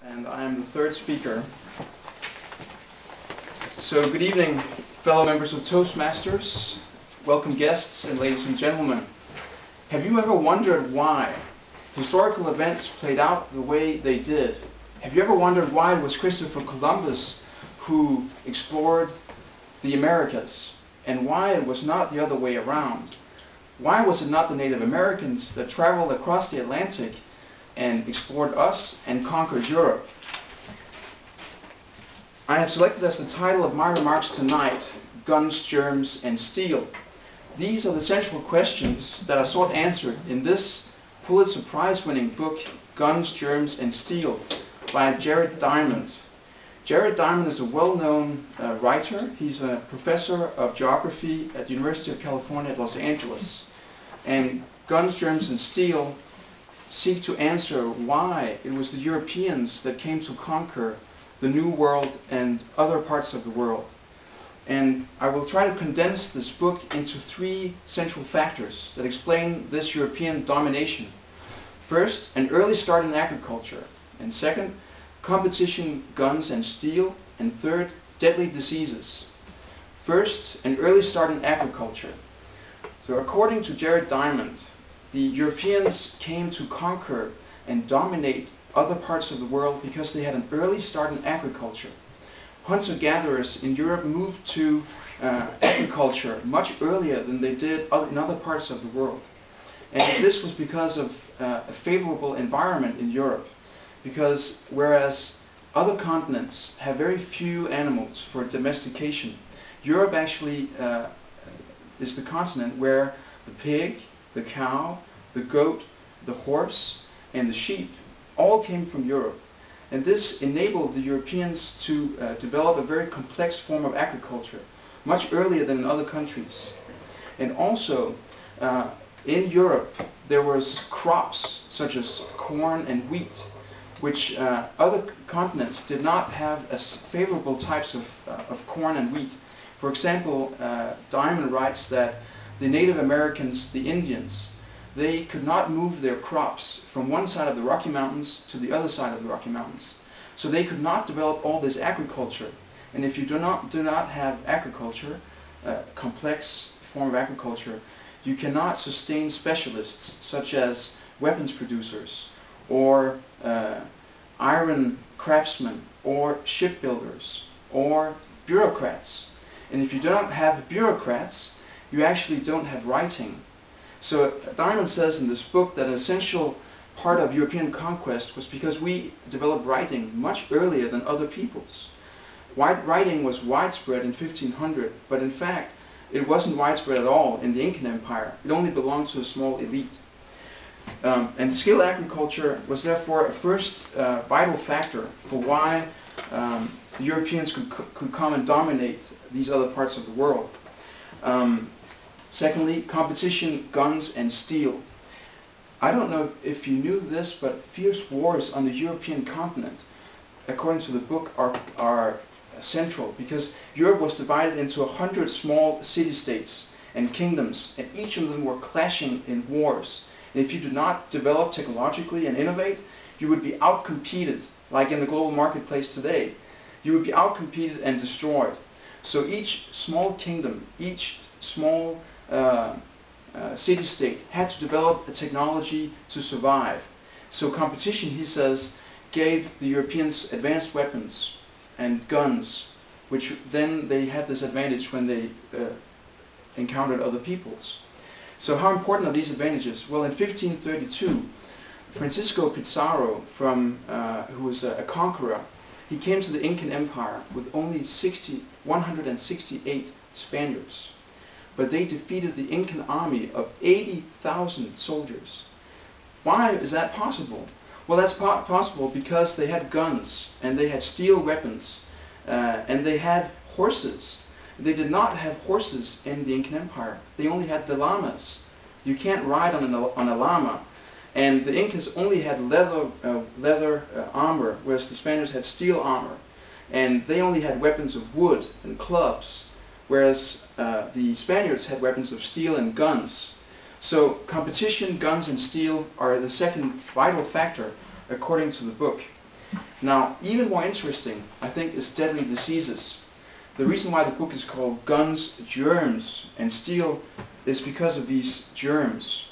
And I am the third speaker. So good evening, fellow members of Toastmasters, welcome guests, and ladies and gentlemen. Have you ever wondered why historical events played out the way they did? Have you ever wondered why it was Christopher Columbus who explored the Americas, and why it was not the other way around? Why was it not the Native Americans that traveled across the Atlantic and explored us and conquered Europe? I have selected as the title of my remarks tonight, Guns, Germs and Steel. These are the central questions that are sought answered in this Pullitzer Prize winning book, Guns, Germs and Steel, by Jared Diamond. Jared Diamond is a well-known writer. He's a professor of geography at the University of California at Los Angeles. And Guns, Germs and Steel seek to answer why it was the Europeans that came to conquer the New World and other parts of the world. And I will try to condense this book into three central factors that explain this European domination. First, an early start in agriculture. And second, competition, guns and steel. And third, deadly diseases. First, an early start in agriculture. So according to Jared Diamond, the Europeans came to conquer and dominate other parts of the world because they had an early start in agriculture. Hunter-gatherers in Europe moved to agriculture much earlier than they did in other parts of the world. And this was because of a favorable environment in Europe. Because whereas other continents have very few animals for domestication, Europe actually is the continent where the pig, the cow, the goat, the horse, and the sheep all came from Europe. And this enabled the Europeans to develop a very complex form of agriculture, much earlier than in other countries. And also, in Europe, there was crops such as corn and wheat, which other continents did not have as favorable types of corn and wheat. For example, Diamond writes that the Native Americans, the Indians, they could not move their crops from one side of the Rocky Mountains to the other side of the Rocky Mountains. So they could not develop all this agriculture. And if you do not have agriculture, a complex form of agriculture, you cannot sustain specialists such as weapons producers or iron craftsmen or shipbuilders or bureaucrats. And if you do not have bureaucrats, you actually don't have writing. So Diamond says in this book that an essential part of European conquest was because we developed writing much earlier than other peoples. Writing was widespread in 1500, but in fact it wasn't widespread at all in the Incan Empire. It only belonged to a small elite. And skilled agriculture was therefore a first vital factor for why the Europeans could come and dominate these other parts of the world. Secondly, competition, guns and steel. I don't know if you knew this, but fierce wars on the European continent, according to the book, are central, because Europe was divided into 100 small city-states and kingdoms, and each of them were clashing in wars. And if you did not develop technologically and innovate, you would be outcompeted, like in the global marketplace today. You would be outcompeted and destroyed. So each small kingdom, each small city-state had to develop a technology to survive. So competition, he says, gave the Europeans advanced weapons and guns, which then they had this advantage when they encountered other peoples. So how important are these advantages? Well, in 1532, Francisco Pizarro, who was a conqueror, he came to the Incan Empire with only 168 Spaniards. But they defeated the Incan army of 80,000 soldiers. Why is that possible? Well, that's possible because they had guns, and they had steel weapons, and they had horses. They did not have horses in the Incan Empire. They only had the llamas. You can't ride on a llama. And the Incas only had leather armor, whereas the Spaniards had steel armor. And they only had weapons of wood and clubs, whereas the Spaniards had weapons of steel and guns. So competition, guns and steel are the second vital factor according to the book. Now, even more interesting, I think, is deadly diseases. The reason why the book is called Guns, Germs and Steel is because of these germs.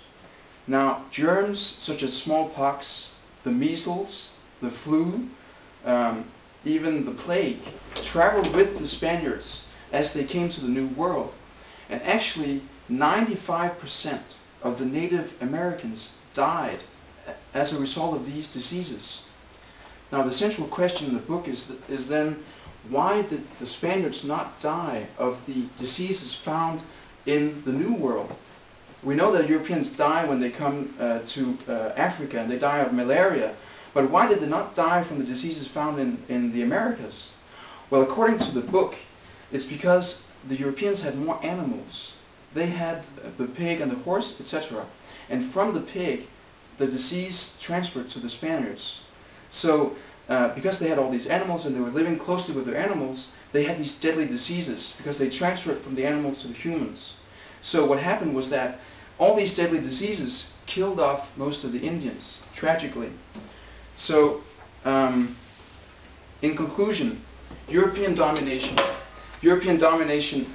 Now, germs such as smallpox, the measles, the flu, even the plague, traveled with the Spaniards as they came to the New World. And actually, 95% of the Native Americans died as a result of these diseases. Now, the central question in the book is then, why did the Spaniards not die of the diseases found in the New World? We know that Europeans die when they come to Africa, and they die of malaria. But why did they not die from the diseases found in the Americas? Well, according to the book, it's because the Europeans had more animals. They had the pig and the horse, etc. And from the pig, the disease transferred to the Spaniards. So, because they had all these animals and they were living closely with their animals, they had these deadly diseases because they transferred from the animals to the humans. So what happened was that all these deadly diseases killed off most of the Indians, tragically. So, in conclusion, European domination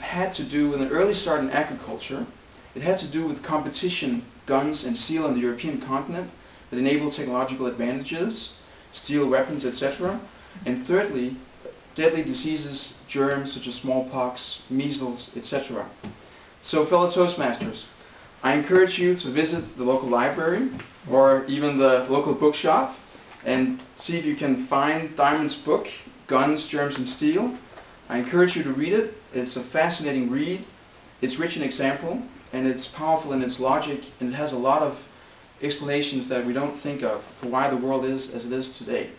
had to do with an early start in agriculture. It had to do with competition, guns and steel on the European continent that enabled technological advantages, steel weapons, etc. And thirdly, deadly diseases, germs such as smallpox, measles, etc. So, fellow Toastmasters, I encourage you to visit the local library or even the local bookshop and see if you can find Diamond's book, Guns, Germs and Steel. I encourage you to read it. It's a fascinating read. It's rich in example, and it's powerful in its logic, and it has a lot of explanations that we don't think of for why the world is as it is today.